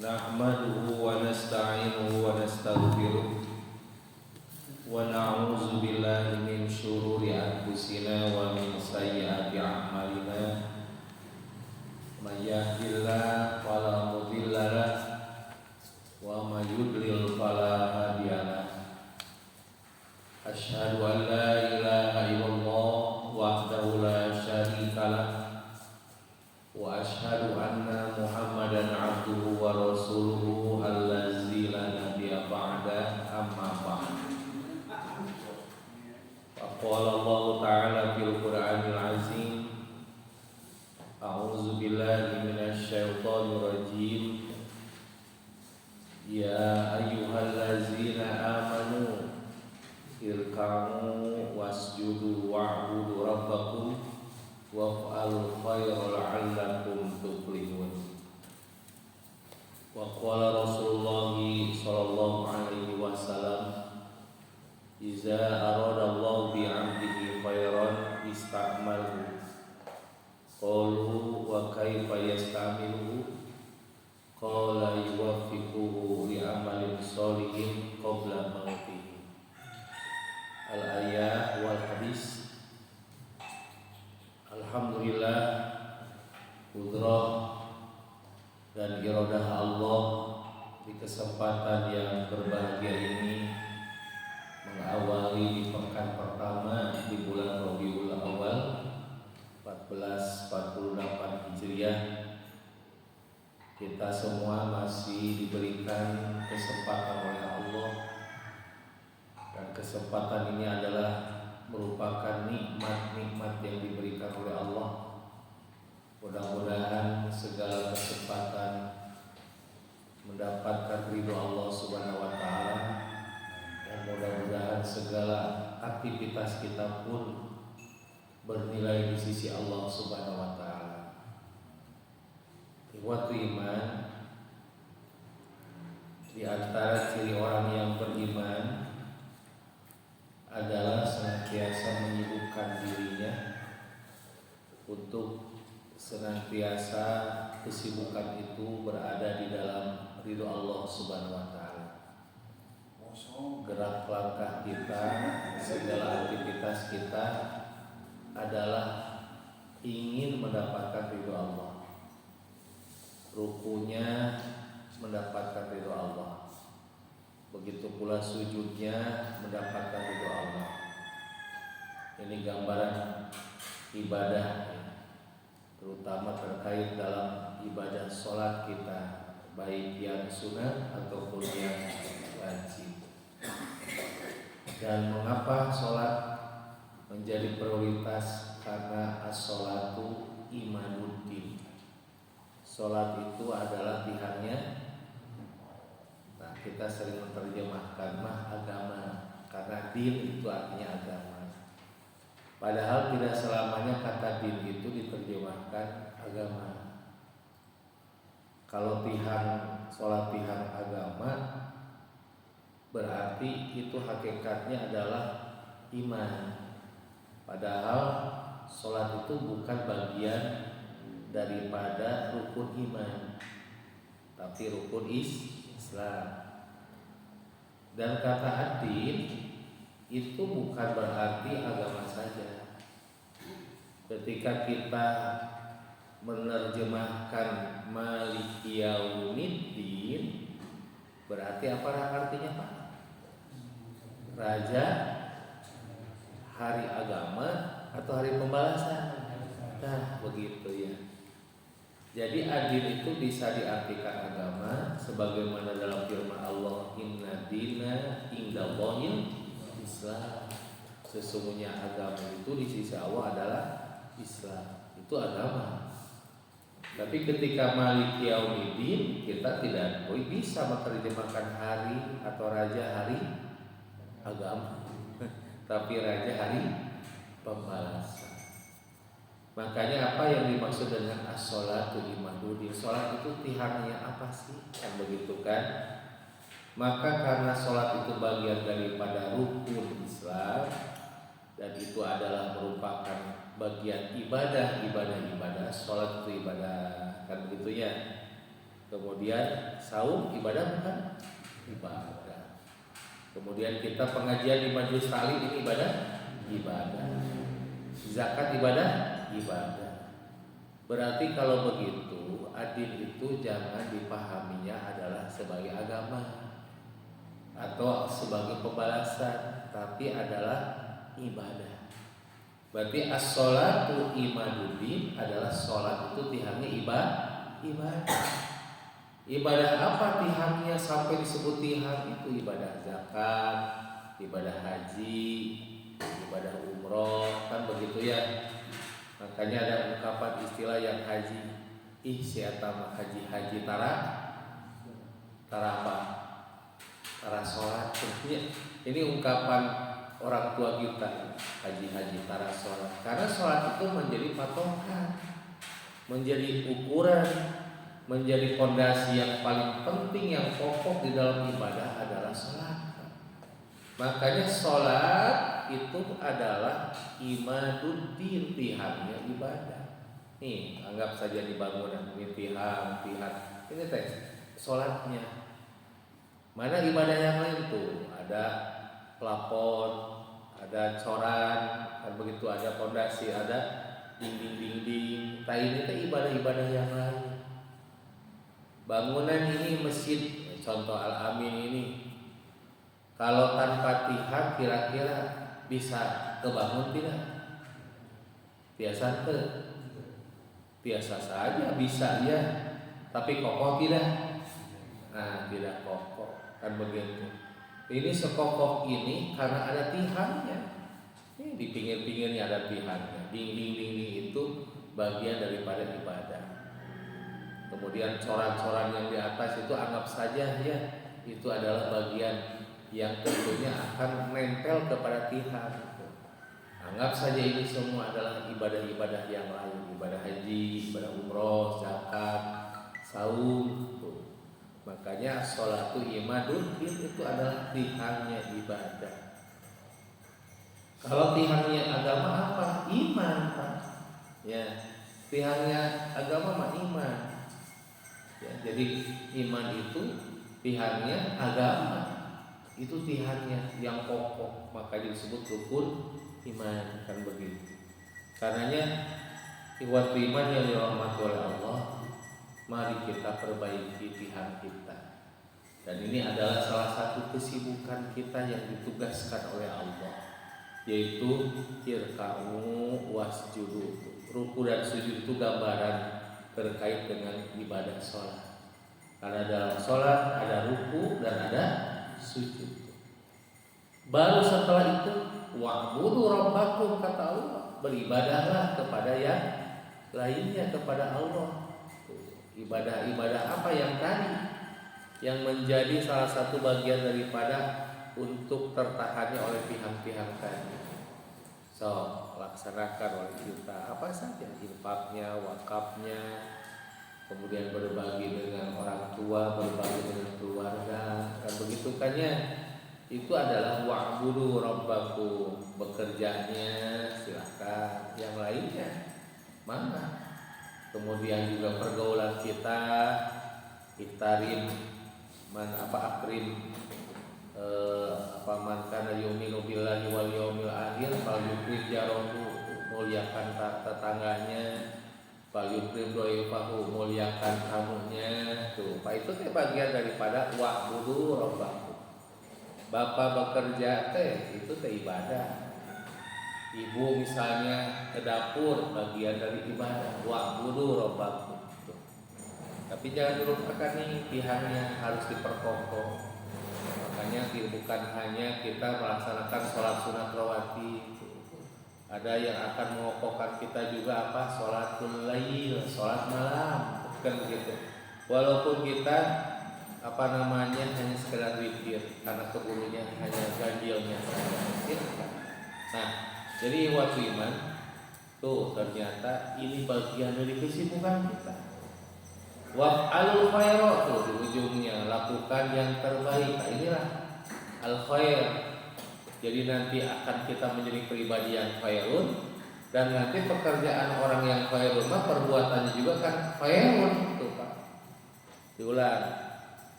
Nahmaduhu wa nasta'inuhu wa nastaghfiruh wa na'udzu billahi min syururi anfusina wa min sayyiati a'malina. May yahdihillahu fala mudilla lahu wa may yudlil fala hadiya lahu. Asyhadu an la ilaha illallah wahdahu la syarika lahu wa asyhadu anna Muhammadan abduhu wa rasuluhu allazi la nabiyya ba'da, amma ba'd. Qala Allah ta'ala fil Qur'anil azim, a'udzu billahi minasy syaithanir rajim. Ya ayyuhallazina amanu irka'u wasjudu wa'budu rabbakum waf'al khairal 'allakum tuflihun. Wa qala Rasulullah sallallahu alaihi wasallam, iza arada Allah bi 'abdihi khairan ista'malahu. Qalu wa kaifa yasta'miluhu? Qala yuwaffiquhu li amalin sholihin qabla mautihi. Al-ayah wal hadis. Alhamdulillah, qudrah dan iradah Allah di kesempatan yang berbahagia ini mengawali di pekan pertama di bulan Rabiul Awal 1448 Hijriah. Kita semua masih diberikan kesempatan oleh Allah, dan kesempatan ini adalah merupakan nikmat-nikmat yang diberikan oleh Allah. Mudah-mudahan segala kesempatan mendapatkan ridho Allah Subhanahu wa taala, dan mudah-mudahan segala aktivitas kita pun bernilai di sisi Allah Subhanahu wa taala. Ikhwatu iman, di antara ciri orang yang beriman adalah senantiasa menyibukkan dirinya untuk senantiasa kesibukan itu berada di dalam ridho Allah Subhanahu wa taala. Gerak langkah kita, segala aktivitas kita adalah ingin mendapatkan ridho Allah. Rukunya mendapatkan ridho Allah, begitu pula sujudnya mendapatkan ridho Allah. Ini gambaran ibadah, terutama terkait dalam ibadah sholat kita, baik yang sunat ataupun yang wajib. Dan mengapa sholat menjadi prioritas? Karena as-sholatu imanuddin. Sholat itu adalah tihannya. Nah, kita sering menerjemahkan agama, karena din itu artinya agama. Padahal tidak selamanya kata din itu diterjemahkan agama. Kalau sholat tihan agama, berarti itu hakikatnya adalah iman. Padahal sholat itu bukan bagian daripada rukun iman, tapi rukun Islam. Dan kata ad-din itu bukan berarti agama saja. Ketika kita menerjemahkan Maliki Yaumiddin, berarti apa artinya, Pak? Raja hari agama atau hari pembalasan? Nah, begitu ya. Jadi ad-din itu bisa diartikan agama, sebagaimana dalam firman Allah, inna dina indallahil Islam. Sesungguhnya agama itu di sisi Allah adalah Islam, itu agama. Tapi ketika Maliki Yaumiddin, kita tidak bisa menerjemahkan hari atau raja hari agama, tapi raja hari pembalasan. Makanya apa yang dimaksud dengan as-sholatu imanuddin? Sholat itu tihannya apa sih? Kan begitu kan? Maka karena sholat itu bagian daripada rukun Islam, dan itu adalah merupakan bagian ibadah. Sholat itu ibadah, kan begitu ya. Kemudian saum ibadah bukan? Ibadah. Kemudian kita pengajian di majelis taklim ini ibadah? Ibadah. Zakat ibadah? Ibadah. Berarti kalau begitu adil itu jangan dipahaminya adalah sebagai agama atau sebagai pembalasan, tapi adalah ibadah. Berarti as-sholatu imaduddin adalah sholat itu tihannya ibadah. Ibadah apa tihannya sampai disebut tihan? Itu ibadah zakat, ibadah haji, ibadah umroh, kan begitu ya. Makanya ada ungkapan istilah yang haji, si eta mah haji tara apa? Tara sholat. Ini ungkapan orang tua kita, haji tara sholat. Karena sholat itu menjadi patokan, menjadi ukuran, menjadi fondasi yang paling penting, yang pokok di dalam ibadah adalah sholat. Makanya sholat itu adalah imaduddin, tihannya ibadah. Nih, anggap saja di bangunan ini tihan. Ini teh sholatnya. Mana ibadah yang lain tuh? Ada plafon, ada coran, kan begitu, ada fondasi, ada dinding. Nah ini teh ibadah-ibadah yang lain. Bangunan ini masjid, contoh Al-Amin ini, kalau tanpa tihan kira-kira bisa kebangun tidak? Biasa saja bisa ya, tapi kokoh tidak? Nah, tidak kokoh, kan begitu. Ini sekokoh ini karena ada tihannya. Ini di pinggir-pinggirnya ada tihannya. Dinding itu bagian daripada ibadah. Kemudian coran-coran yang di atas itu anggap saja ya, itu adalah bagian yang tentunya akan menempel kepada tihan. Anggap saja ini semua adalah ibadah-ibadah yang lain, ibadah haji, ibadah umroh, zakat, saum. Makanya sholatu imaduddin itu adalah tihannya ibadah. Kalau tihannya agama apa? Iman, Pak. Ya, tihannya agama mah iman. Ya, jadi iman itu tihannya agama, itu tihannya yang pokok, makanya disebut rukun iman, kan begitu. Karenanya ikhwat iman yang dirahmati oleh Allah, mari kita perbaiki tihan kita. Dan ini adalah salah satu kesibukan kita yang ditugaskan oleh Allah, yaitu irka'u wasjudu. Ruku dan sujud itu gambaran terkait dengan ibadah sholat. Karena dalam sholat ada ruku dan ada sujud. Baru setelah itu wa'budu rabbakum, kata Allah, beribadahlah kepada yang lainnya, kepada Allah. Ibadah-ibadah apa yang tadi, yang menjadi salah satu bagian daripada untuk tertahannya oleh pihak-pihak tadi. So, laksanakan oleh kita apa saja, infaknya, wakafnya, kemudian berbagi dengan orang tua, berbagi dengan keluarga, kan begitu kan ya. Itu adalah wa'budu rabbakum, bekerjanya silahkan, yang lainnya mana. Kemudian juga pergaulan kita, iktarim akrim, man kana yu'minu billahi wal yawmil akhir fal yukrim jarahu, muliakan tetangganya, fal yukrim dhaifahu, muliakan tamunya. Tuh, Pak, itu teh bagian daripada wa'budu rabbakum. Bapak bekerja teh itu teh ibadah. Ibu misalnya ke dapur, bagian dari ibadah, wa'budu rabbakum. Tapi jangan dilupakan nih, tihannya harus diperkokoh. Makanya bukan hanya kita melaksanakan sholat sunat rawatib, ada yang akan mengokohkan kita juga apa? Sholatul lail, sholat malam, kan begitu. Walaupun kita hanya sekedar witir, karena keburunya hanya ganjilnya saja. Nah, jadi waktu iman tuh ternyata ini bagian dari kesibukan kita. Waf'alul khairat, tuh di ujungnya lakukan yang terbaik. Nah, inilah al khair. Jadi nanti akan kita menjadi pribadi yang khairun, dan nanti pekerjaan orang yang khairun mah perbuatannya juga kan khairun, tuh Pak. Diulang,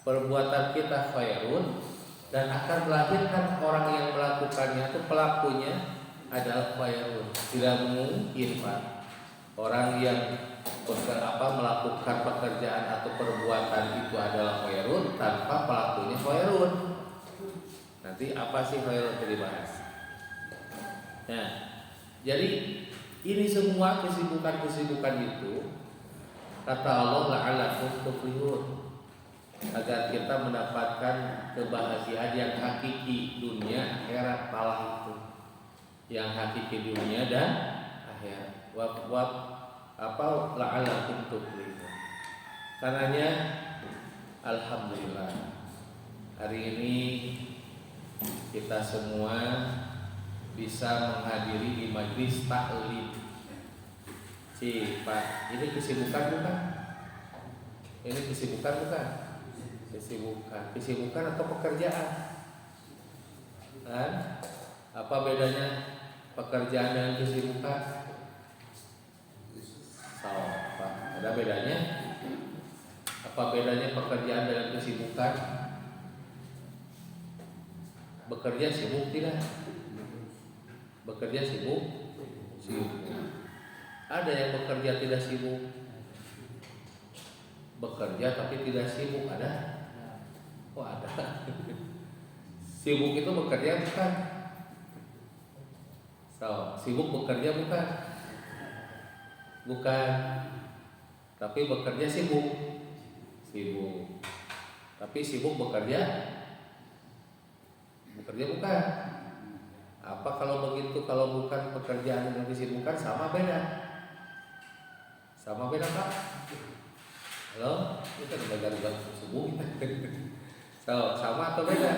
perbuatan kita khairun dan akan melahirkan orang yang melakukannya itu pelakunya adalah khairun. Tidak mungkin Pak orang yang melakukan pekerjaan atau perbuatan itu adalah khairun tanpa pelakunya khairun. Nanti apa sih khairun yang dibahas? Nah, jadi ini semua kesibukan-kesibukan itu kata Allah la'allakum tuflihun, agar kita mendapatkan kebahagiaan yang hakiki dunia akhirat. Palah itu yang hakiki dunia dan akhirat. La'allakum tuflihun. Karenanya alhamdulillah hari ini kita semua bisa menghadiri di majlis taklim. Pak, ini kesibukan bukan? Ini kesibukan bukan? Kesibukan atau pekerjaan? Kan? Apa bedanya pekerjaan dan kesibukan? Pak, ada bedanya? Apa bedanya pekerjaan dan kesibukan? Bekerja sibuk tidak? Bekerja sibuk? Sibuk. Ada yang bekerja tidak sibuk. Bekerja tapi tidak sibuk ada? Oh ada. Sibuk itu bekerja bukan? Sibuk bekerja bukan? Bukan. Tapi bekerja sibuk. Sibuk. Tapi sibuk bekerja? Bekerja bukan? Apa kalau begitu, kalau bukan pekerjaan dengan kesibukan sama beda? Sama beda Pak? Halo? Kita udah subuh. Sama atau beda?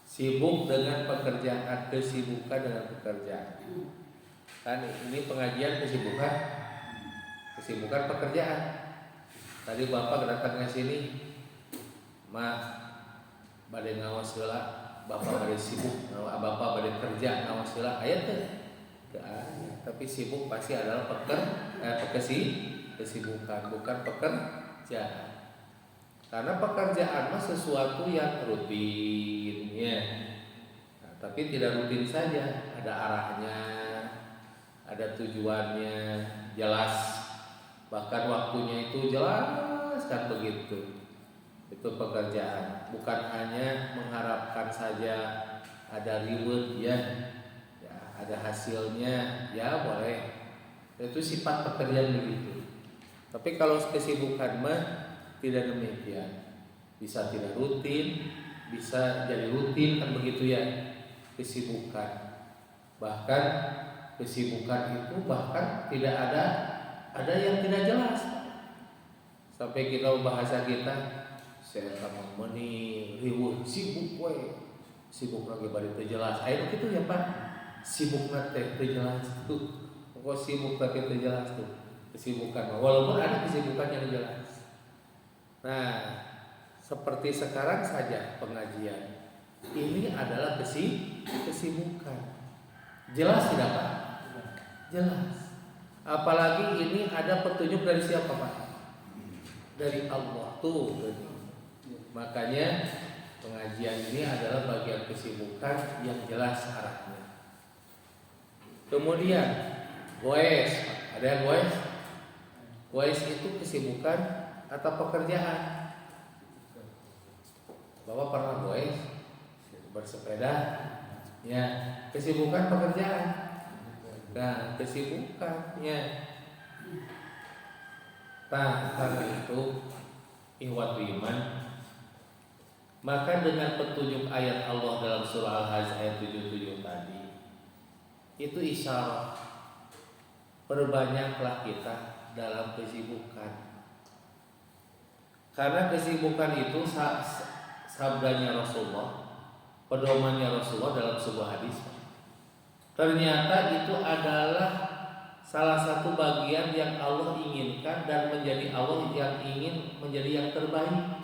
Sibuk dengan pekerjaan, kesibukan dengan pekerjaan. Kan ini pengajian kesibukan, kesibukan pekerjaan. Tadi Bapak datang ke sini, badai ngawas heula, Bapak badai sibuk, Bapak badai kerja ngawas heula, aya teh? Tapi sibuk pasti adalah kesibukan, bukan pekerjaan. Karena pekerjaan mah sesuatu yang rutin ya. Nah, tapi tidak rutin saja, ada arahnya, ada tujuannya, jelas. Bahkan waktunya itu jelas kan begitu. Itu pekerjaan, bukan hanya mengharapkan saja ada reward ya, ada hasilnya ya boleh. Itu sifat pekerjaan begitu. Tapi kalau kesibukan mah tidak demikian. Bisa tidak rutin, bisa jadi rutin kan begitu ya kesibukan. Bahkan kesibukan itu bahkan tidak ada yang tidak jelas. Sampai kita bahasa kita saya sama meni riweuh sibuk we. Sibuk lagi bari teu jelas. Aya kitu ya Pak. Sibuk teh teu jelas tuh. Pokok sibuk tapi teu jelas tuh. Kesibukan walaupun ada kesibukan yang jelas. Nah, seperti sekarang saja pengajian. Ini adalah kesibukan. Jelas tidak Pak? Jelas. Apalagi ini ada petunjuk dari siapa Pak? Dari Allah tuh. Makanya pengajian ini adalah bagian kesibukan yang jelas arahnya. Kemudian goes, ada yang goes? Goes itu kesibukan atau pekerjaan? Bapak pernah goes? Bersepeda? Ya, kesibukan pekerjaan. Nah, kesibukannya. Nah, karena itu ihwat iman, maka dengan petunjuk ayat Allah dalam surah Al-Hajj ayat 77 tadi, itu isyarat perbanyaklah kita dalam kesibukan. Karena kesibukan itu sabdanya Rasulullah, pedomannya Rasulullah dalam sebuah hadis. Ternyata itu adalah salah satu bagian yang Allah inginkan dan menjadi Allah yang ingin menjadi yang terbaik.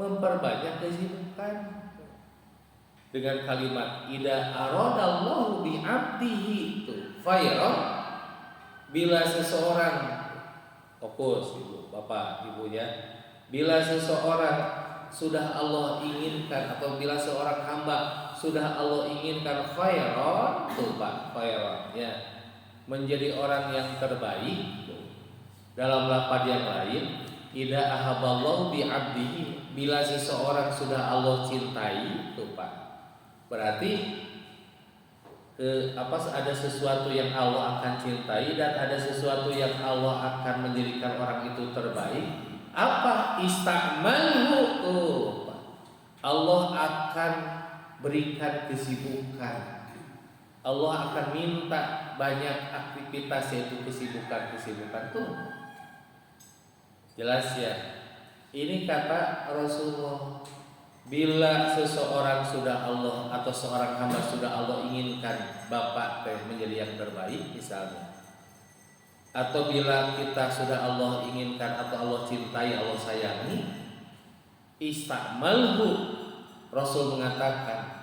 Memperbanyak kesibukan dengan kalimat idza aradallahu bi 'abdihi khairan. Bila seseorang fokus ibu, bapak, ibu ya, Bila seseorang sudah Allah inginkan atau bila seorang hamba sudah Allah inginkan khairan, tuh Pak, khairan ya, menjadi orang yang terbaik. Dalam lafaz yang lain, idza ahaballahu bi 'abdihi, bila seseorang sudah Allah cintai, tuh Pak, berarti ada sesuatu yang Allah akan cintai dan ada sesuatu yang Allah akan menjadikan orang itu terbaik. Apa? Istamalhu, tuh Allah akan berikan kesibukan. Allah akan minta banyak aktivitas, yaitu kesibukan tuh. Jelas ya. Ini kata Rasulullah, bila seseorang sudah Allah atau seorang hamba sudah Allah inginkan bapak menjadi yang terbaik misalnya, atau bila kita sudah Allah inginkan atau Allah cintai, Allah sayangi, istamalhu, Rasul mengatakan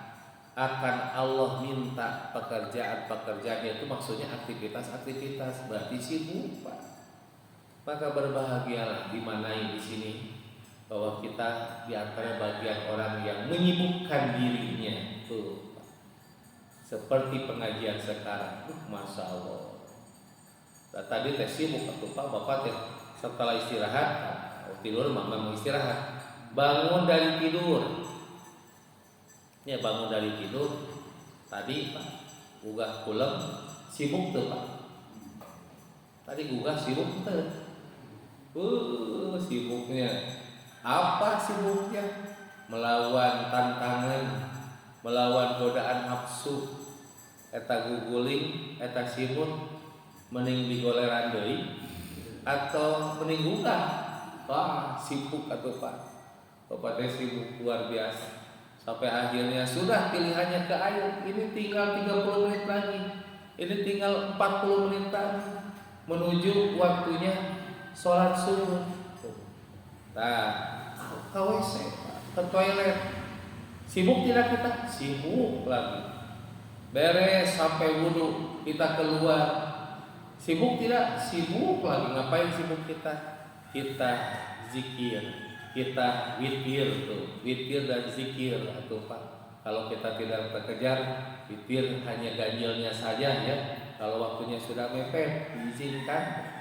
akan Allah minta pekerjaan itu maksudnya aktivitas, berarti sibuk Pak. Maka berbahagialah dimanai di sini bahwa kita di antara bagian orang yang menyibukkan dirinya tuh Pak. Seperti pengajian sekarang, masya Allah. Nah, tadi sibuk atau Pak Bapak ya, setelah istirahat tidur, mama mau istirahat, bangun dari tidur ya, bangun dari tidur tadi Pak gugah pulang sibuk tuh Pak, tadi gugah sibuk tuh, sibuknya apa? Sibuknya melawan tantangan, melawan godaan nafsu, eta guguling, eta sibuk, mending digoleran deui atau mending gugah. Wah, sibuk atuh Pak. Bapak teh sibuk luar biasa. Sampai akhirnya sudah pilihannya ke ayo, ini tinggal 30 menit lagi. Ini tinggal 40 menit lagi menuju waktunya sholat subuh. Nah, ke WC, ke toilet. Sibuk tidak kita? Sibuk lagi. Beres sampai wudhu kita keluar. Sibuk tidak? Sibuk lagi. Ngapain sibuk kita? Kita zikir, kita witir tuh, witir dan zikir atau Pak. Kalau kita tidak terkejar, witir hanya ganjilnya saja ya. Kalau waktunya sudah mepet, diizinkan.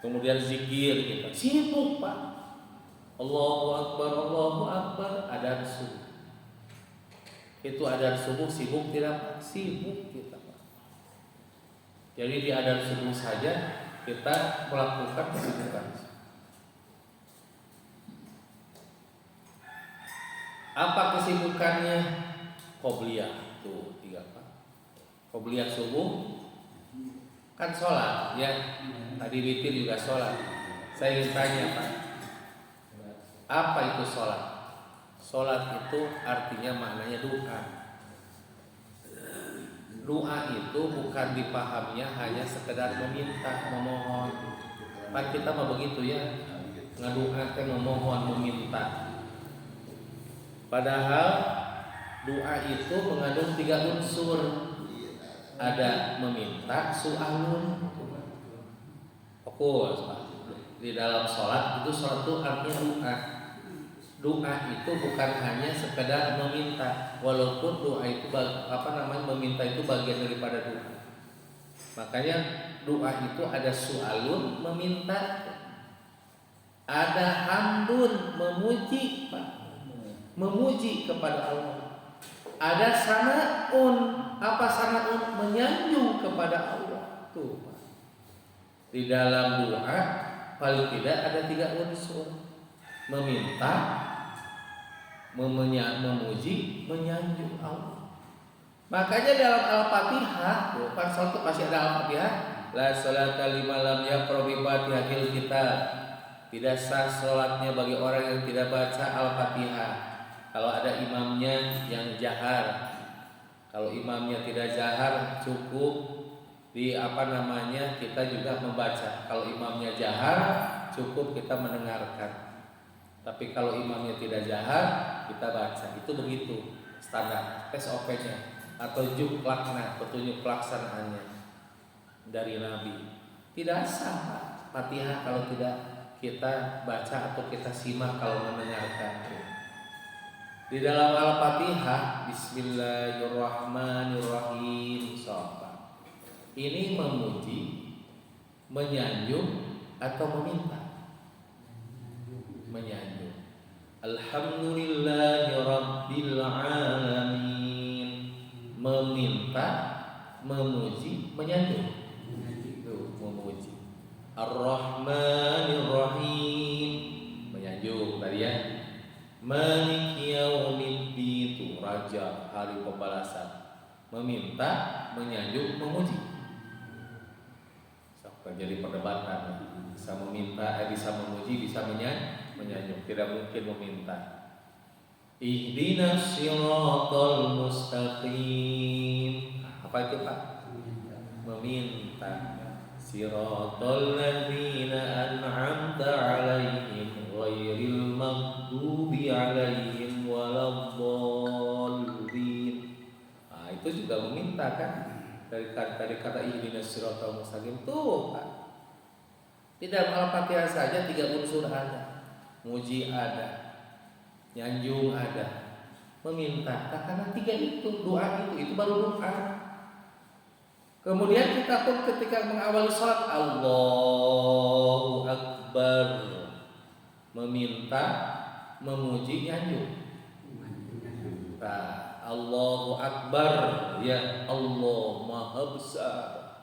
Kemudian zikir kita sibuk Pak. Allahu Akbar, adzan subuh. Itu adzan subuh sibuk tidak? Sibuk kita Pak. Jadi di adzan subuh saja kita melakukan kesibukan. Apa kesibukannya? Qobliyah tuh 3 Pak. Qobliyah subuh kan sholat ya. Tadi witir juga sholat. Saya ingin tanya Pak, apa itu sholat? Sholat itu artinya maknanya doa. Doa itu bukan dipahaminya hanya sekedar meminta, memohon. Kan kita mah begitu ya, ngadoa teh memohon, meminta. Padahal doa itu mengandung 3 unsur. Ada meminta, su'alun. Fokus Pak. Di dalam sholat itu sholat itu artinya doa. Doa itu bukan hanya sekedar meminta, walaupun doa itu meminta itu bagian daripada doa. Makanya doa itu ada su'alun, meminta, ada hamdun, memuji Pak, memuji kepada Allah. Ada sana'un, apa sana'un? Menyanjung kepada Allah. Tuh Pak. Di dalam doa paling tidak ada 3 unsur: meminta, memuji, menyanjung Allah. Makanya dalam Al-Fatihah, pasal itu pasti ada Al-Fatihah. La sholata liman lam yaqra bi Fatihahil kitab. Tidak sah sholatnya bagi orang yang tidak baca Al-Fatihah. Kalau ada imamnya yang jahar, kalau imamnya tidak jahar cukup kita juga membaca. Kalau imamnya jahar cukup kita mendengarkan. Tapi kalau imamnya tidak jahar kita baca. Itu begitu standar SOP-nya atau juklakna, petunjuk pelaksanaannya dari Nabi. Tidak sah Fatihah kalau tidak kita baca atau kita simak kalau mendengarkan. Di dalam Al-Fatihah, Bismillahirrahmanirrahim. Ini memuji, menyanjung atau meminta? Menyanjung. Alhamdulillahi Rabbil Alamin. Meminta, memuji, menyanjung. Itu memuji. Ar-Rahmanir Rahim. Menyanjung tadi ya. Maliki Yaumiddin, itu raja hari pembalasan. Meminta, menyanjung, memuji. Sampai jadi perdebatan. Bisa meminta, bisa memuji, bisa menyanjung. Tidak mungkin meminta. Ihdinas siratal mustaqim. Apa itu Pak? Meminta. Siratal ladzina an'amta 'alaihim ghairil maghdubi 'alaihim waladdallin. Itu juga meminta kan? Dari kata ihdinas siratal mustaqim tuh Pak. Di dalam Al-Fatihah saja 3 unsur ada. Muji ada, nyanjung ada, meminta. Karena 3 itu, doa itu baru doa. Kemudian kita pun ketika mengawali sholat, Allahu Akbar, meminta, memuji, nyanjung. Nah, Allahu Akbar, ya Allah Maha Besar.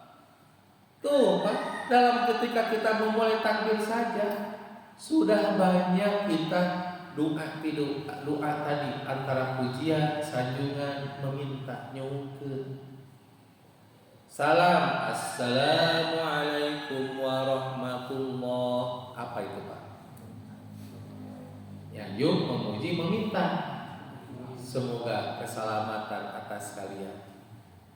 Tuh Pak, dalam ketika kita memulai takbir saja sudah banyak kita doa tadi antara pujian, sanjungan, meminta, nyungkeun. Salam, assalamualaikum warahmatullah. Apa itu Pak? Nyanjung, memuji, meminta. Semoga keselamatan atas kalian.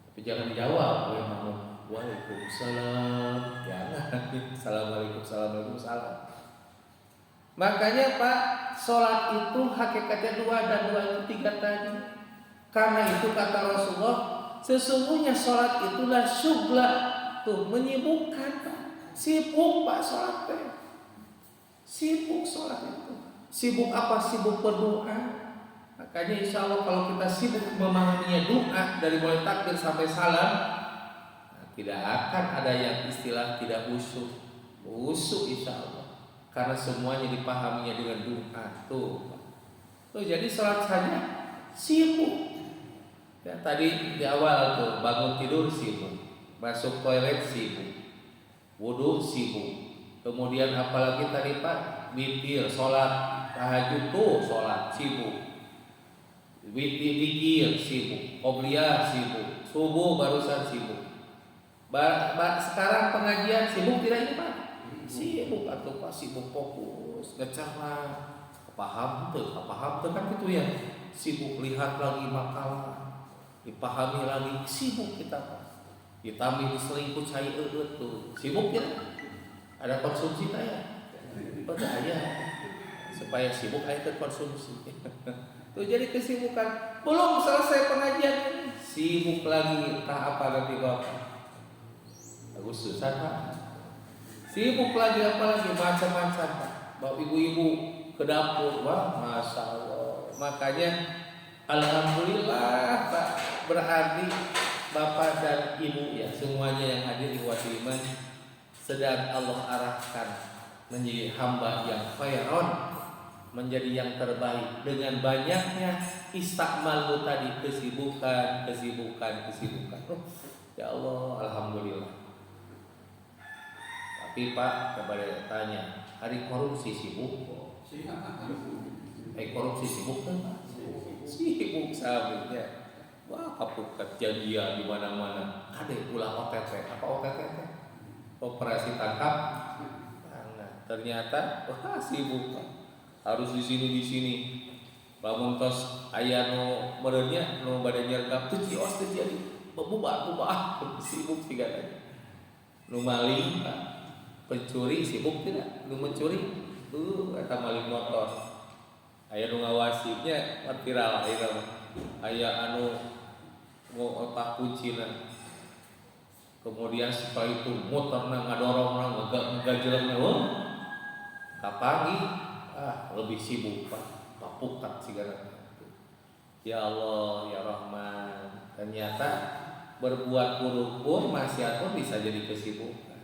Tapi jangan dijawab oleh makmum. Waalaikumsalam. Jangan. Assalamualaikum, salam. Makanya Pak, sholat itu hakikatnya 2 dan 2 itu 3 tadi. Karena itu kata Rasulullah, sesungguhnya sholat itulah syughlah, tuh menyibukkan Pak. Sibuk Pak sholat teh. Sibuk sholat itu. Sibuk apa? Sibuk berdoa. Makanya insya Allah kalau kita sibuk memahaminya doa dari mulai takbir sampai salam, tidak akan ada yang istilah tidak khusyuk. Khusyuk insya Allah. Karena semuanya dipahaminya dengan doa. Tuh jadi sholat saja sibuk. Ya, tadi di awal tuh bangun tidur sibuk, masuk toilet sibuk, wudu sibuk. Kemudian apalagi tadi Pak, witir, sholat tahajud tuh sholat sibuk. Witir sibuk, qobliyah sibuk, subuh barusan sibuk. Sekarang pengajian sibuk tidak ini Pak? Sibuk atau Pak, sibuk fokus, ngecerna, paham tuh kan gitu ya. Sibuk lihat lagi makalah, dipahami lagi, sibuk kita Pak. Ditambah diselingkuh cai tuh, sibuk ya. Ada konsumsi ya. Percaya supaya sibuk aja konsumsi. Tuh jadi kesibukan. Belum selesai pengajian ini, sibuk lagi entah apa nanti Bapak. Agustusan Pak. Sibuk lagi apalagi macam-macam Pak. Bawa ibu-ibu ke dapur, wah masya Allah. Makanya alhamdulillah Pak, berarti Bapak dan Ibu ya semuanya yang hadir di Wasiman sedang Allah arahkan menjadi hamba yang khairon, menjadi yang terbaik dengan banyaknya istakmalmu tadi, kesibukan. Ya Allah, alhamdulillah. Tapi Pak, kepada tanya, hari korupsi sibuk? Korupsi sibuk kan Pak? Sibuk sahabatnya. Wah, kapukat janjian di mana-mana. Ada ulah OTT. Apa OTT? Operasi tangkap. Nah, ternyata wah sibuk Pak. Harus di sini. Bangun tos aya nu merenya nu bade nyergap teu cios teu jadi. Bubah. Sibuk tiga tadi. Nu maling Pak. Pencuri sibuk tidak? Nu mencuri. Eta maling motor. Aya nu ngawasinya viral ieu mah. Aya anu mau otak kuncina. Kemudian setelah itu motorna ngadorong ngagajelengna kapangi lebih sibuk Pak papukat sigana. Ya Allah ya Rahman, ternyata berbuat buruk pun maksiat pun bisa jadi kesibukan.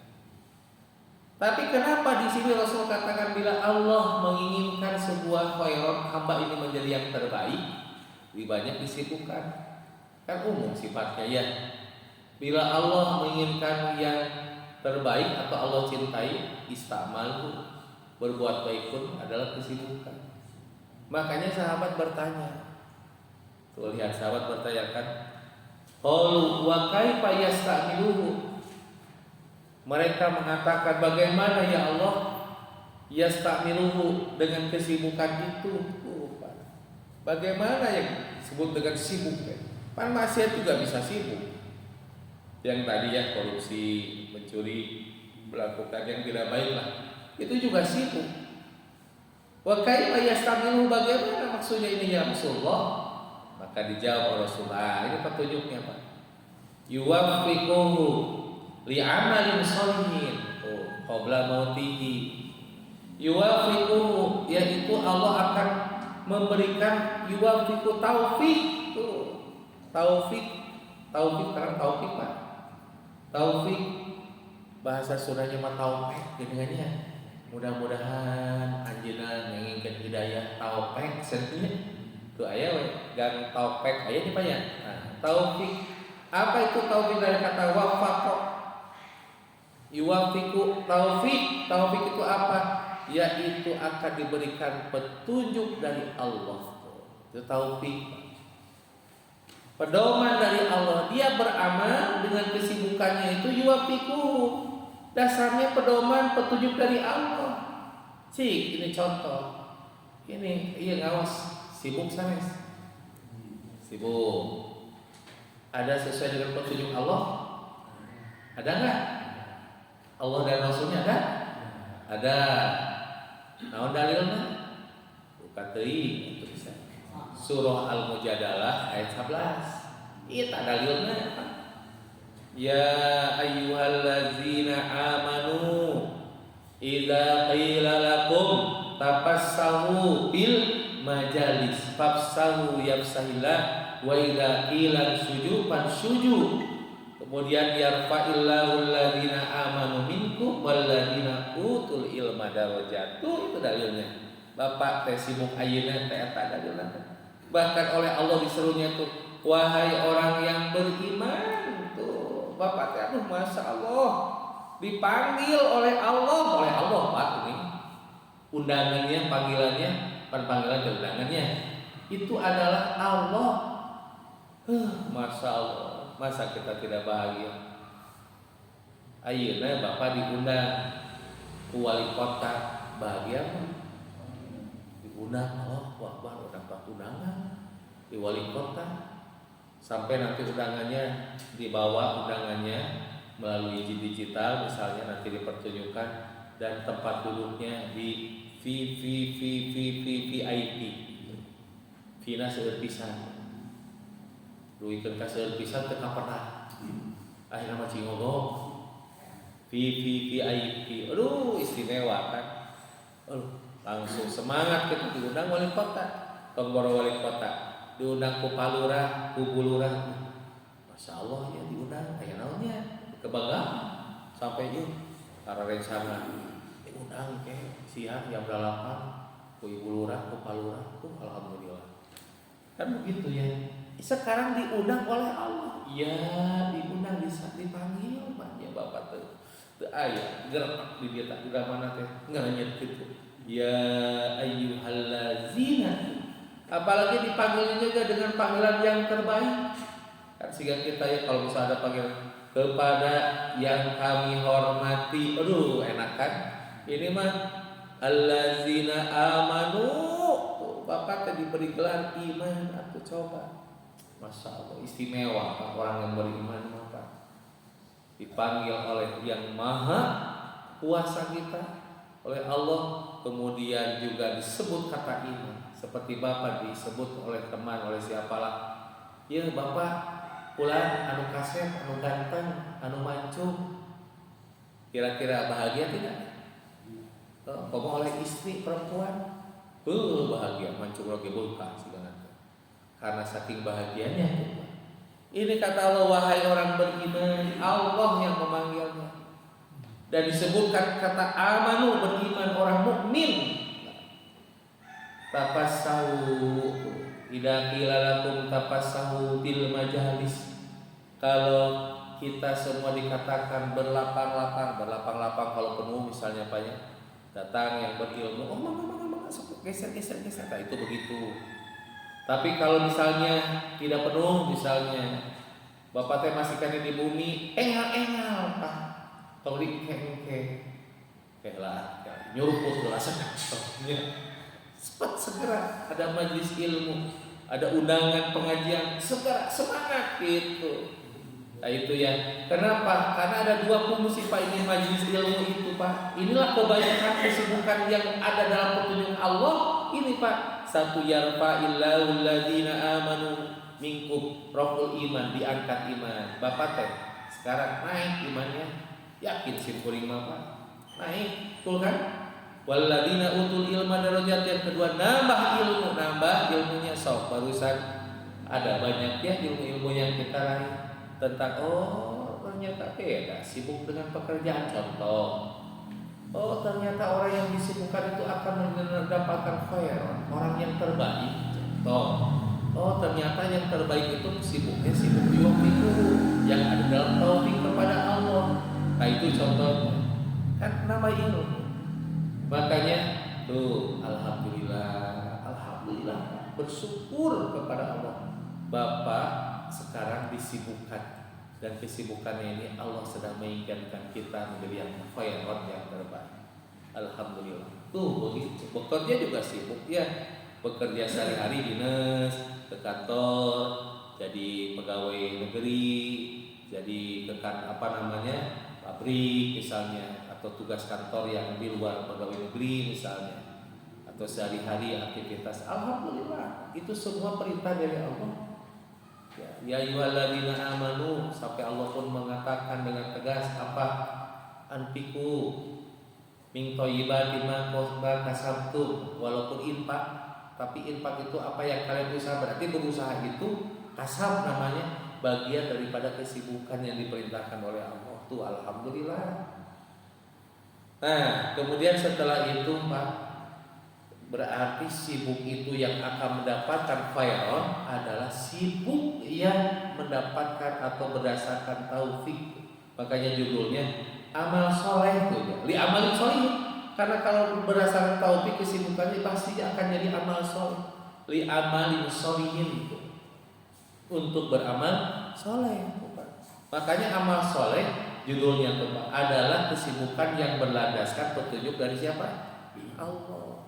Tapi kenapa di sini Rasul katakan bila Allah menginginkan sebuah khairat hamba ini menjadi yang terbaik, lebih banyak disibukkan. Kan umum sifatnya ya. Bila Allah menginginkan yang terbaik atau Allah cintai, istamal berbuat baik pun adalah kesibukan. Makanya sahabat bertanya. Tuh lihat sahabat bertanyakan, qalu wa kaifa yasta'miluhu. Mereka mengatakan bagaimana ya Allah yasta'miluhu dengan kesibukan itu. Bagaimana yang disebut dengan sibuk ya? Kan maksiat juga bisa sibuk. Yang tadi ya korupsi, mencuri, melakukan yang tidak baik lah. Itu juga sibuk. Wa kaifa yasta'miluhu, bagaimana maksudnya ini ya Rasulullah? Maka dijawab oleh Rasulullah, ini petunjuknya Pak. Yuwaffiquhu li'amalin sholihin qabla mautihi. Yuwaffiquhu, yaitu Allah akan memberikan yuwaffiqu taufik. Taufik karena taufik Pak. Taufik bahasa Sundanya mah taufik dengannya. Mudah-mudahan anjeunna ngingeun hidayah taufik seueur. Tuh aya gang taufik aya di Pak ya. Nah, taufik. Apa itu taufik dari kata wafaqa? Yuwafiqu taufik. Taufik itu apa? Yaitu akan diberikan petunjuk dari Allah. Itu taufik. Pedoman dari Allah. Dia beramal dengan kesibukannya itu yuwafiqu. Dasarnya pedoman petunjuk dari Allah. Cik, ini contoh. Ini iya ngawas. Sibuk sanes. Sibuk. Ada sesuai dengan petunjuk Allah? Ada enggak? Allah dan Rasulnya ada? Ada. Naon dalilna? Buka teuing itu bisa. Surah Al-Mujadalah ayat 11. Itu dalilna. Ya ayyuhallazina amanu idza qila lakum tafassahu bil majalis fafsahu yafsahillah wa idza qila suju fansuju. Kemudian yarfa'illahu alladziina amanu minkum walladzina utul ilma darajat. Itu dalilnya. Bapak teh sibuk ayeuna teh eta dalilna. Bahkan oleh Allah diserunya tuh, wahai orang yang beriman tuh. Bapak teh aduh masyaallah dipanggil oleh Allah Pak ini. Undangannya, panggilannya, panggilan dan undangannya itu adalah Allah. Masya Allah, masa kita tidak bahagia? Ayeuna Bapak diundang ku wali kota, bahagia mah? Diundang, Allah Akbar, dapat undangan di wali kota, sampai nanti undangannya dibawa melalui digital, misalnya nanti dipertunjukkan dan tempat duduknya di VIP. Vina seueur pisan. Duikeun ka seueur pisan teu pernah. Akhirna mah cingogok. VIP. Aduh, istimewa kan. Langsung semangat kita diundang wali kota. Tomboro wali kota. Diundang ku palurah, ku bulurah. Masya Allah ya diundang. Aya naonnya? Kebanggaan. Sampai yuk para rencana diundang ke siang jam 8 ku ibu lurah, ku palurah, alhamdulillah. Kan begitu ya. Sekarang diundang oleh Allah. Ya, diundang dipanggil banyak Bapak tuh. Teu aya gerak di dia tak udah mana teh nganyet gitu. Ya ayyuhallazina. Apalagi dipanggilnya juga dengan panggilan yang terbaik. Kan sehingga kita ya kalau misalnya ada panggilan kepada yang kami hormati, aduh enak kan? Ini mah allazina amanu. Bapak tadi diberi gelar iman atau coba. Masya Allah istimewa Pak, orang yang beriman Bapak dipanggil oleh yang maha kuasa kita, oleh Allah, kemudian juga disebut kata iman. Seperti Bapak disebut oleh teman, oleh siapalah, ya Bapak pulang anu kasep, anu ganteng, anu mancung. Kira-kira bahagia tidak? Komo oleh istri perempuan, bahagia mancung lagi buka segala. Karena saking bahagianya tuh. Ini kata Allah, wahai orang beriman, Allah yang memanggilnya. Dan disebutkan kata amanu, beriman, orang mukmin. Tapassahu, idza qila lakum tapassahu bil majalis. Kalau kita semua dikatakan berlapang-lapang kalau penuh misalnya banyak datang yang berilmu, geser, nah, itu begitu. Tapi kalau misalnya tidak penuh, misalnya bapak teh masih kena di bumi, engal pak, tau di kek lah, nyuruput lah cepat segera ada majelis ilmu, ada undangan pengajian, segera semangat gitu. Nah itu ya. Kenapa? Karena ada dua fungsi pak ini majelis ilmu itu pak. Inilah kebanyakan kesibukan yang ada dalam petunjuk Allah ini pak. Satu, yarfa'illahu alladzina amanu minkum, raful iman, diangkat iman. Bapak teh sekarang naik imannya, yakin simpuring pak naik, betul kan? Walladzina utul ilma darajat, yang kedua nambah ilmunya. Sok barusan ada banyak ya ilmu-ilmu yang kita raih tentang ternyata beda sibuk dengan pekerjaan, contoh. Ternyata orang yang disibukkan itu akan mendapatkan khairan, orang yang terbaik. Ternyata yang terbaik itu sibuk di waktu itu yang ada dalam taufik kepada Allah. Nah itu contohnya. Kan nama ilmu. Makanya tuh alhamdulillah bersyukur kepada Allah. Bapak sekarang disibukkan. Dan kesibukannya ini Allah sedang menginginkan kita menjadi yang khairat, yang terbaik. Alhamdulillah. Tuh begitu. Bekerja juga sibuk ya. Bekerja sehari-hari dinas, ke kantor, jadi pegawai negeri, jadi pabrik misalnya, atau tugas kantor yang di luar pegawai negeri misalnya, atau sehari-hari aktivitas. Alhamdulillah. Itu semua perintah dari Allah. Ya ayyuhalladzina amanu, sampai Allah pun mengatakan dengan tegas apa? Anfiqu min thayyibati ma kasabtum, walaupun infak, tapi infak itu apa yang kalian usaha, berarti berusaha itu kasab namanya, bagian daripada kesibukan yang diperintahkan oleh Allah. Tuh alhamdulillah. Nah, kemudian setelah itu Pak, berarti sibuk itu yang akan mendapatkan khairan adalah sibuk yang mendapatkan atau berdasarkan taufik. Makanya judulnya amal soleh itu ya. Li amalin soleh. Karena kalau berdasarkan taufik kesibukannya pasti akan jadi amal soleh. Li amalin solehin itu. Untuk beramal soleh. Makanya amal soleh judulnya Pak adalah kesibukan yang berlandaskan petunjuk dari siapa? Allah.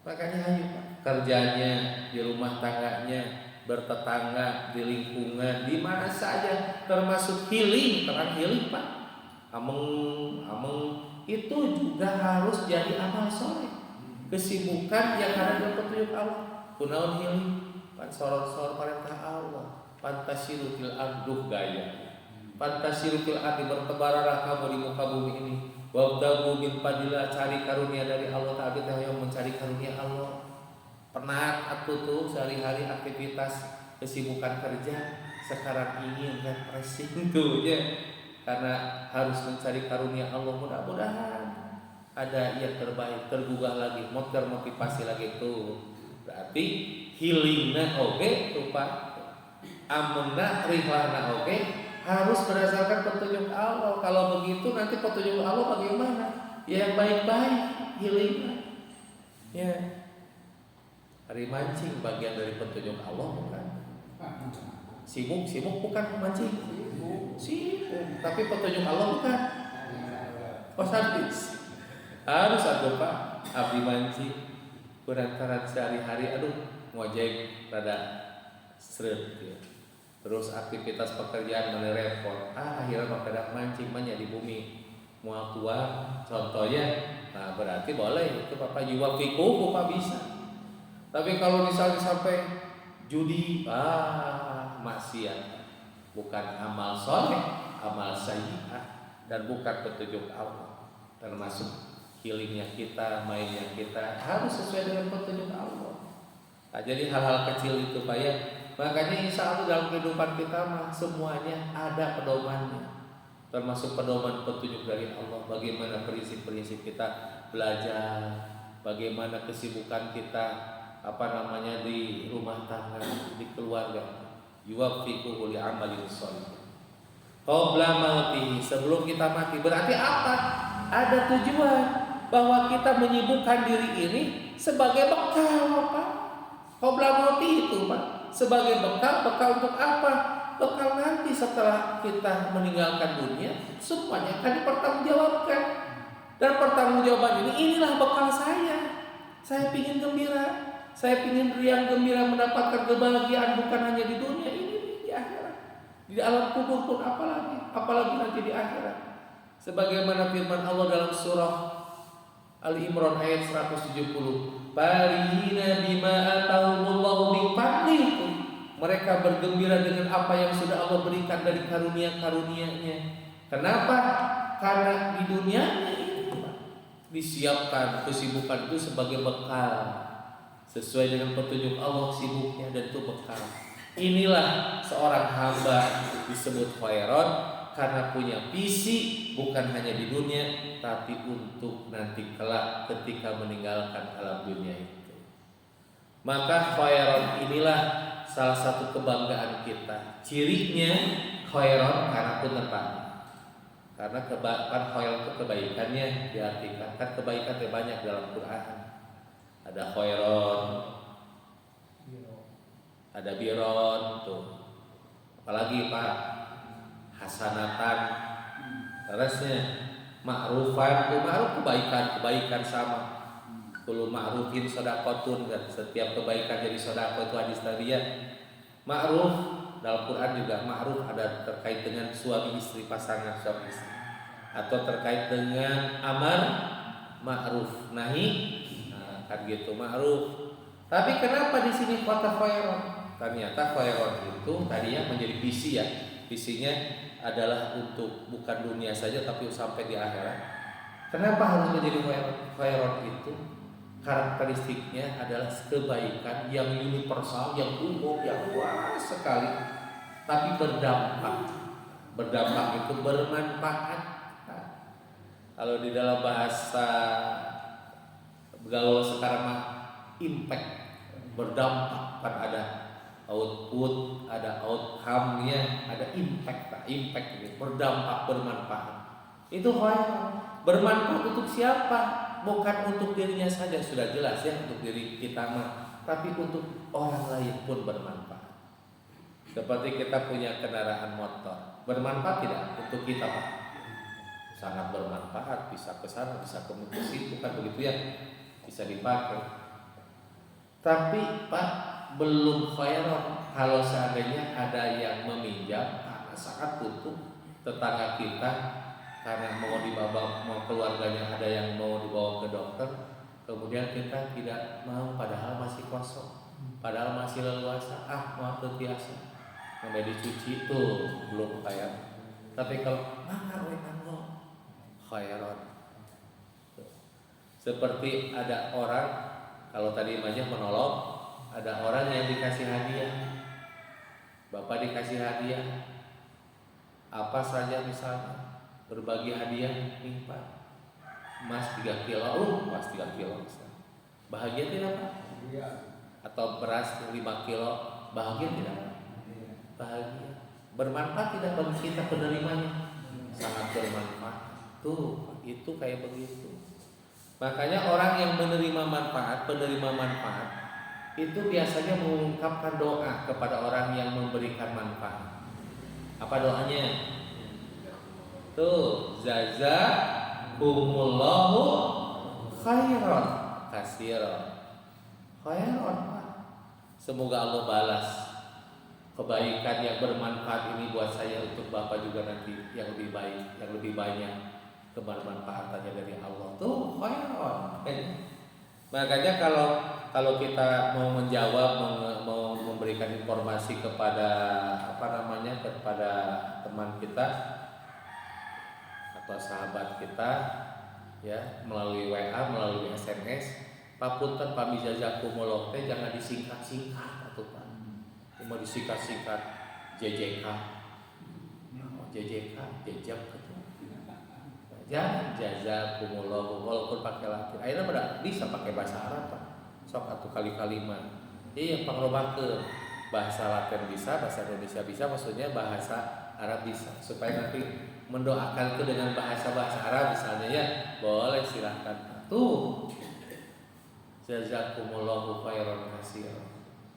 Makanya ayo Pak, kerjanya, di rumah tangganya, bertetangga, di lingkungan, di mana saja, termasuk healing Pak. Ameng itu juga harus jadi amal soleh. Kesibukan yang ada dalam petunjuk Allah. Kunaon healing, pan sorot perintah Allah. Fantasiru fil arduh gaya. Fantasiru fil ardi, bertebaranlah kamu di muka bumi ini. Wabdagu min fadillah, cari karunia dari Allah. Tapi yang mencari karunia Allah. Pernah aku tuh sehari-hari aktivitas kesibukan kerja, sekarang ingin refreshing tuh ya. Karena harus mencari karunia Allah, mudah-mudahan ada yang terbaik, tergugah lagi, termotivasi lagi tuh. Berarti healingna oke tuh Pak. Amanah rihlana oke. Harus berdasarkan petunjuk Allah. Kalau begitu nanti petunjuk Allah bagaimana? Ya yang baik-baik, healing. Ya. Hari mancing bagian dari petunjuk Allah bukan? Sibuk bukan mancing. Sibuk, tapi petunjuk Allah bukan. Sadis. Harus aku Pak, abdi mancing. Kurantaran sehari-hari, ngojek rada seret ya. Terus aktivitas pekerjaan mulai repot. Akhirnya makanya mancing di bumi mual tua contohnya. Nah berarti boleh itu Bapak jiwa fiku Bapak bisa. Tapi kalau misalnya sampai judi, maksiat, bukan amal soleh, amal sayyi'ah, dan bukan petunjuk Allah, termasuk healingnya kita, mainnya kita harus sesuai dengan petunjuk Allah. Nah, jadi hal-hal kecil itu Pak ya. Makanya insya Allah dalam kehidupan kita mah semuanya ada pedomannya, termasuk pedoman petunjuk dari Allah. Bagaimana prinsip-prinsip kita belajar, bagaimana kesibukan kita di rumah tangga, di keluarga. Yuwaffiquhu li amalin shalih qabla mautihi, sebelum kita mati. Berarti apa? Ada tujuan bahwa kita menyibukkan diri ini sebagai bekal Pak. Qabla mauti itu Pak, sebagai bekal untuk apa? Bekal nanti setelah kita meninggalkan dunia, semuanya akan dipertanggungjawabkan. Dan pertanggungjawaban inilah bekal saya. Saya ingin gembira, saya ingin riang gembira mendapatkan kebahagiaan bukan hanya di dunia ini, di akhirat. Di alam kubur pun apalagi nanti di akhirat. Sebagaimana firman Allah dalam surah Ali Imran ayat 170, "Farihina bima atahumullahu min fadlihi." Mereka bergembira dengan apa yang sudah Allah berikan dari karunia-karunia-Nya. Kenapa? Karena di dunianya ini disiapkan kesibukan itu sebagai bekal sesuai dengan petunjuk Allah sibuknya, dan itu bekal. Inilah seorang hamba disebut khairon karena punya visi bukan hanya di dunia tapi untuk nanti kelak ketika meninggalkan alam dunia itu. Maka khairon inilah salah satu kebanggaan kita. Cirinya khairon karena penerang. Karena kan khairon itu kebaikannya diartikan, kan kebaikan banyak dalam Quran. Ada khairon, ada biron tuh. Apalagi Pak, hasanatan. Terusnya ma'rufan, ma'ruf kebaikan sama. Kullu ma'rufin shadaqatun, dan setiap kebaikan jadi sedekah itu hadis tadi ya. Ma'ruf dalam Quran juga ma'ruf ada terkait dengan suami istri, pasangan suami istri, atau terkait dengan amar ma'ruf nahi, nah, kan gitu ma'ruf. Tapi kenapa di sini kata khairon? Ternyata khairon itu tadinya menjadi visi ya. Visinya adalah untuk bukan dunia saja tapi sampai di akhirat. Kenapa harus menjadi khairon itu? Karakteristiknya adalah kebaikan yang universal, yang umum, yang luas sekali, tapi berdampak. Berdampak itu bermanfaat. Kalau di dalam bahasa gaul sekarang mah impact, berdampak, kan ada output, ada outcome-nya, ada impact ini berdampak, bermanfaat. Itu khairan. Bermanfaat untuk siapa? Bukan untuk dirinya saja, sudah jelas ya, untuk diri kita mah, tapi untuk orang lain pun bermanfaat. Seperti kita punya kendaraan motor, bermanfaat tidak untuk kita Pak? Sangat bermanfaat, bisa ke sana, bisa ke situ, kan begitu ya, bisa dipakai. Tapi Pak, belum khairan kalau seandainya ada yang meminjam karena sangat butuh, tetangga kita karena mau dibawa, mau keluarganya ada yang mau dibawa ke dokter, kemudian kita tidak mau padahal masih kosong, padahal masih leluasa, mau terbiasa, sampai dicuci tuh belum khairan. Tapi kalau khairan. Seperti ada orang, kalau tadi imamnya menolong, ada orang yang dikasih hadiah. Bapak dikasih hadiah apa saja, misalnya berbagi hadiah, nih Pak, emas 3 kilo, emas 3 kilo misalnya. Bahagia tidak Pak? Atau beras 5 kilo, bahagia tidak Pak? Bahagia. Bermanfaat tidak bagi kita penerimanya? Sangat bermanfaat. Tuh, itu kayak begitu. Makanya orang yang menerima manfaat, penerima manfaat, itu biasanya mengungkapkan doa kepada orang yang memberikan manfaat. Apa doanya? Tuh, jazakumullahu khairan katsiran. Khairan. Semoga Allah balas kebaikan yang bermanfaat ini buat saya, untuk Bapak juga nanti yang lebih baik, yang lebih banyak kebermanfaatannya dari Allah. Tuh khairan. Makanya kalau kita mau menjawab, mau memberikan informasi kepada kepada teman kita atau sahabat kita, ya, melalui WA, melalui SMS. Papunten pami jazakumullah teh jangan disingkat-singkat atuh Pak. Cuma disingkat-singkat JJK. JJK, jejak gitu. Jangan jazakumullah walaupun pakai Latin. Akhirnya bisa pakai bahasa Arab Pak. Sok atuh kali-kalimat. Iya pangrobakeun. Bahasa Latin bisa, bahasa Indonesia bisa, maksudnya bahasa Arab bisa. Supaya nanti mendoakan itu dengan bahasa-bahasa Arab misalnya ya, boleh silahkan. Tuh. Jazakumullahu khairan katsiran.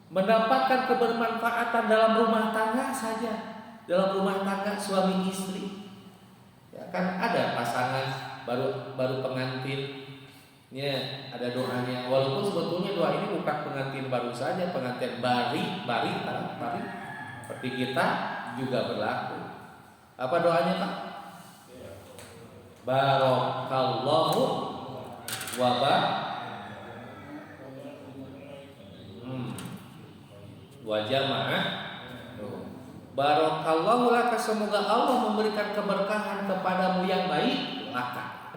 Mendapatkan kebermanfaatan dalam rumah tangga saja, dalam rumah tangga suami istri. Ya kan ada pasangan baru pengantin, ya ada doanya. Walaupun sebetulnya doa ini bukan pengantin baru saja, pengantin bari. Seperti kita juga berlaku. Apa doanya Pak? Barakallahu wa wa jamaah. Barakallahu laka, semoga Allah memberikan keberkahan kepadamu yang baik laka.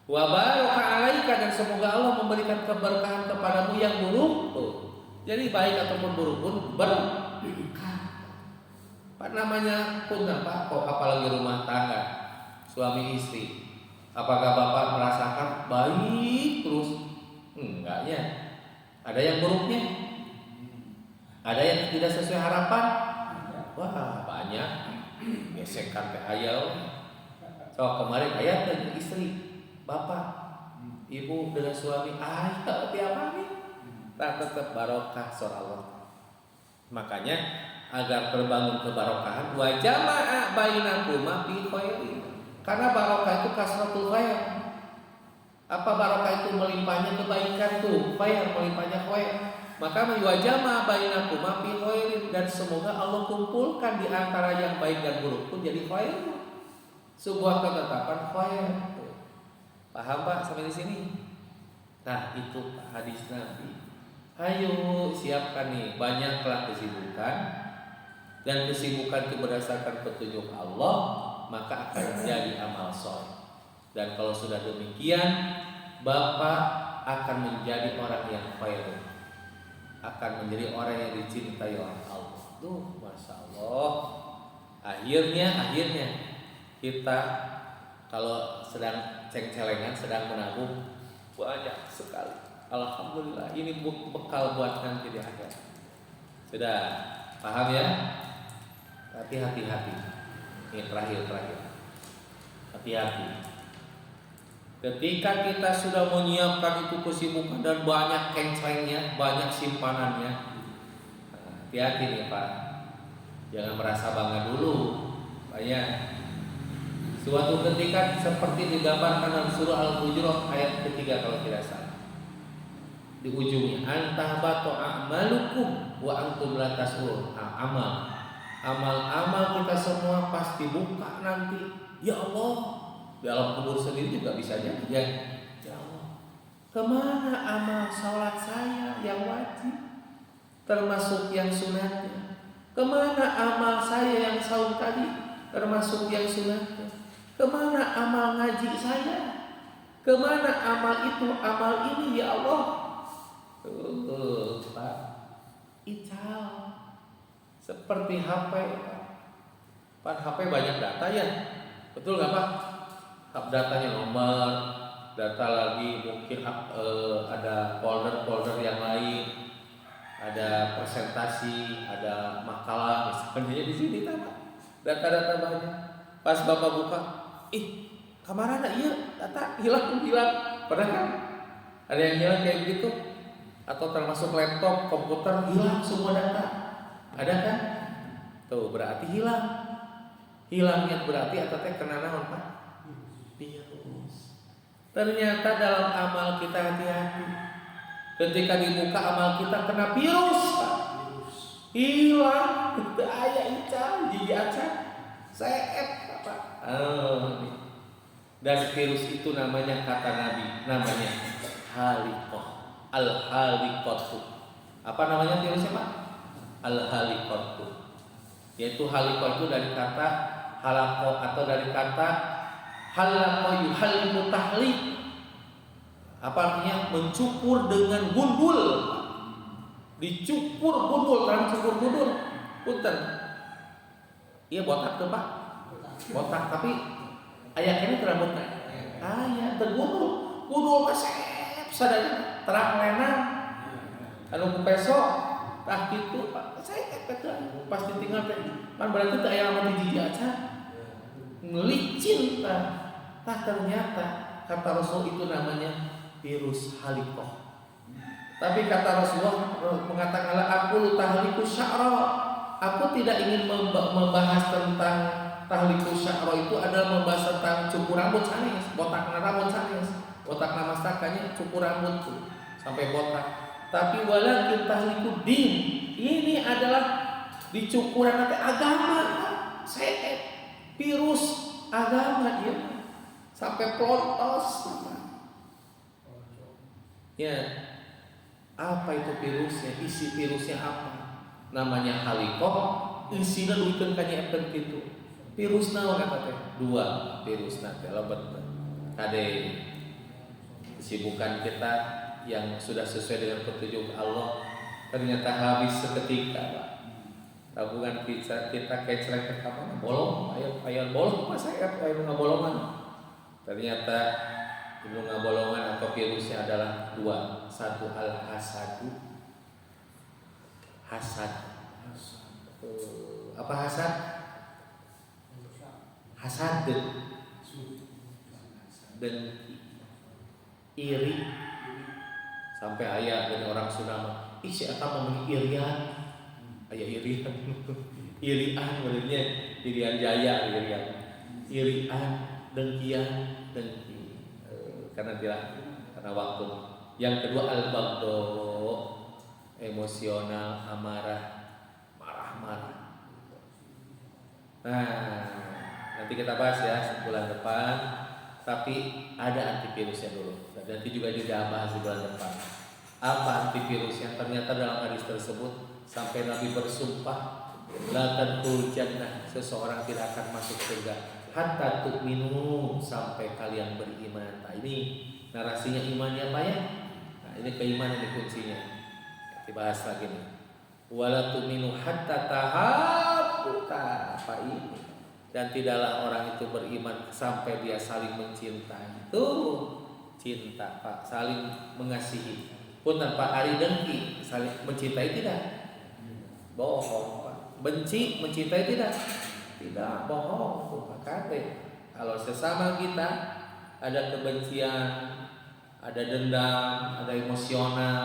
Wa baraka alaika, dan semoga Allah memberikan keberkahan kepadamu yang buruk. Jadi baik ataupun buruk pun berkah. Pak namanya pun apa? Kok apalagi rumah tangga suami istri. Apakah Bapak merasakan baik terus? Enggaknya. Ada yang buruknya? Ada yang tidak sesuai harapan? Wah banyak. Gesekan teh aya. So kemarin aya dengan istri, bapak, ibu dengan suami, tiap hari. Tak tetap barokah surah Allah. Makanya agar terbangun kebarokahan, wa jama'a bainakuma fi khairin. Karena barokah itu kasratul khair. Apa barokah itu melimpahnya kebaikan tuh, khair melimpahnya khair. Maka wajama bainakuma fi khairin, dan semoga Allah kumpulkan di antara yang baik dan buruk pun jadi khair. Sebuah ketetapan khair. Paham Pak sampai di sini? Nah, itu hadis Nabi. Ayo siapkan nih, banyaklah kesibukan, dan kesibukan itu berdasarkan petunjuk Allah, maka akan menjadi amal sholeh. Dan kalau sudah demikian, Bapak akan menjadi orang yang khair, akan menjadi orang yang dicintai oleh Allah. Tuh, masya Allah. Akhirnya kita kalau sedang ceng-celengan, sedang menabung, banyak sekali. Alhamdulillah, ini bekal buat nanti di akhir. Sudah paham ya? Tapi hati-hati. Ini terakhir. Hati-hati. Ketika kita sudah menyiapkan itu kesibukan dan banyak kencengnya, banyak simpanannya, hati-hati nih Pak. Jangan merasa bangga dulu. Banyak. Suatu ketika seperti digambarkan dalam surah Al-Hujurat ayat ketiga kalau tidak salah. Di ujungnya, antahbatu a'malukum wa antum la tashurun. Amal kita semua pasti buka nanti. Ya Allah, dalam kubur sendiri juga bisa jadi ya. Ya Allah, kemana amal salat saya yang wajib, termasuk yang sunatnya? Kemana amal saya yang saum tadi, termasuk yang sunatnya? Kemana amal ngaji saya? Kemana amal itu, amal ini ya Allah? Pak, ical seperti HP. Pak, HP banyak data ya, betul nggak Pak? Datanya nomor, data lagi mungkin ada folder yang lain, ada presentasi, ada makalah misalnya di sini data banyak. Pas Bapak buka, kemana ada iya data hilang. Pernah kan? Ada yang hilang kayak begitu? Atau termasuk laptop, komputer hilang semua data? Ada kan? Tuh berarti hilang. Hilangnya berarti atau kena naon Pak? Virus. Ternyata dalam amal kita hati-hati. Ketika dibuka amal kita kena virus Pak. Hilang. Itu ayah ical, gigi acan, seet Pak. Dan virus itu namanya kata Nabi, namanya haliqah, al-haliqatu. Apa namanya virusnya Pak? Al-haliqatu. Yaitu haliqah itu dari kata halaqah atau dari kata Halaqo yuhallimu tahliq. Apa artinya? Mencukur dengan gundul. Dicukur gundul, kan cukur gundul. Punten. Iya botak tuh Pak. Botak tapi ayatnya rambutnya. Aya tergundul. Gundul masep sadaya terang lena. Anu peso tah kitu Pak. Saya kata pas ditinggal teh kan berarti teh aya mah di acan. Licin tah ternyata kata Rasul itu namanya virus halikoh. Tapi kata Rasulullah mengatakan aku tahliku sya'ra. Aku tidak ingin membahas tentang tahliku sya'ra itu adalah membahas tentang cukur rambut sanes, botak rambut sanes, botak namastakanya cukur rambut tuh sampai botak. Tapi walakin tahliku din. Ini adalah dicukuran nanti agama. Saya virus agama dia sampai pelontos. Ya, apa itu virusnya? Isi virusnya apa? Namanya halikoh. Isinya duitkan kanyakan gitu. Virus naon kata teh? 2 virus nanti lebat. Kade kesibukan kita yang sudah sesuai dengan petunjuk Allah ternyata habis seketika Pak. Tabungan kita kecrek ke kamar bolong, ayo bolong masa ayo ngabolongan. Ternyata ilmu ngabolongan atau virusnya adalah 2. Satu al-hasadu. Hasad. Apa hasad? Hasad. Dengki. Iri. Sampai ayah dari orang Sunda, isi atau memiliki irian. Ayah irian. Irian maksudnya irian jaya, irian, dengkian, dengki. Karena waktu. Yang kedua al-bagdo, emosional, amarah, marah. Nah, nanti kita bahas ya bulan depan. Tapi ada antivirusnya dulu. Nanti juga bahas di bulan depan. Apa antivirusnya? Ternyata dalam hadis tersebut sampai Nabi bersumpah, la tadkhulul jannah, seseorang tidak akan masuk surga hatta tu'minu, sampai kalian beriman. Nah, ini narasinya imannya apa ya? Nah, ini keimanan ini kuncinya. Dibahas lagi nih. Wala tu'minu hatta tahabbu, apa ini? Dan tidaklah orang itu beriman sampai dia saling mencintai. Tuh cinta Pak, saling mengasihi. Pun tanpa ari dengki, saling mencintai tidak? Bohong Pak. Benci mencintai tidak? Tidak, bohong tuh Pak Kate. Kalau sesama kita ada kebencian, ada dendam, ada emosional,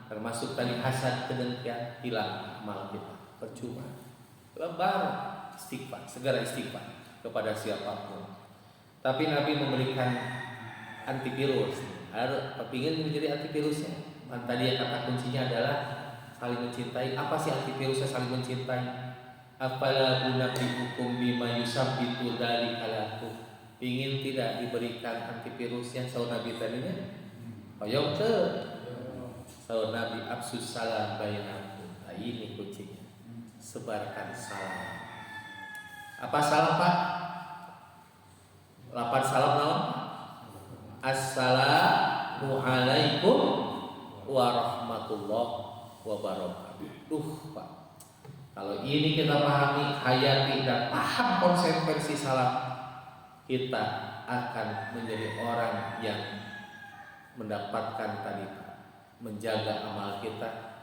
termasuk tadi hasad, kedengkian, hilang amal kita, percuma. Lebar istighfar, segera istighfar kepada siapapun. Tapi Nabi memberikan antivirus. Tapi ingin menjadi antivirusnya. Dan tadi yang kata kuncinya adalah saling mencintai. Apa sih antivirusnya saling mencintai? Afala unabbiukum bima yusabbitu dzalika lakum. Ingin tidak diberikan antivirusnya saur Nabi tadinya? Ayo ke saur Nabi absus salam bainakum. Nah, ini kuncinya. Sebarkan salam. Apa salam Pak? 8 salam naon? Assalamualaikum warahmatullahi wabarakatuh. Pak, kalau ini kita pahami, hayati dan paham konsekuensi salam, kita akan menjadi orang yang mendapatkan tadi Pak, menjaga amal kita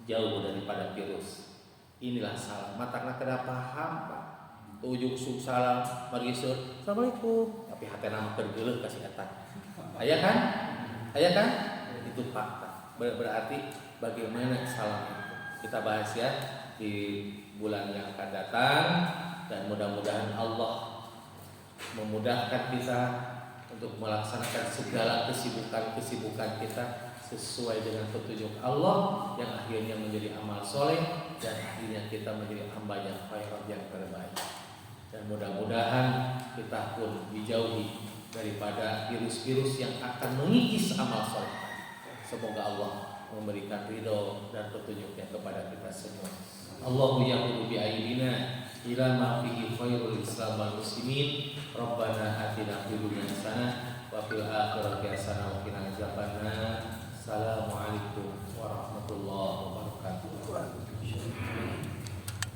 jauh daripada virus. Inilah salam. Matangna kada paham Pak. Ujuk sub salam magisur assalamualaikum, tapi hati nama tergeuleuh kasih kata aya kan itu fakta. Berarti bagaimana salam itu kita bahas ya di bulan yang akan datang, dan mudah-mudahan Allah memudahkan kita untuk melaksanakan segala kesibukan kita sesuai dengan petunjuk Allah, yang akhirnya menjadi amal soleh, dan akhirnya kita menjadi hamba yang khairat yang terbaik. Dan mudah-mudahan kita pun dijauhi daripada virus-virus yang akan mengikis amal soleh. Semoga Allah memberikan ridho dan petunjuknya kepada kita semua. Allahu ya'muru bi aidina ila ma fihi khairul Islam wal muslimin. Rabbana atina fid dunya hasanah wa fil akhirati hasanah wa qina adzabannar. Assalamualaikum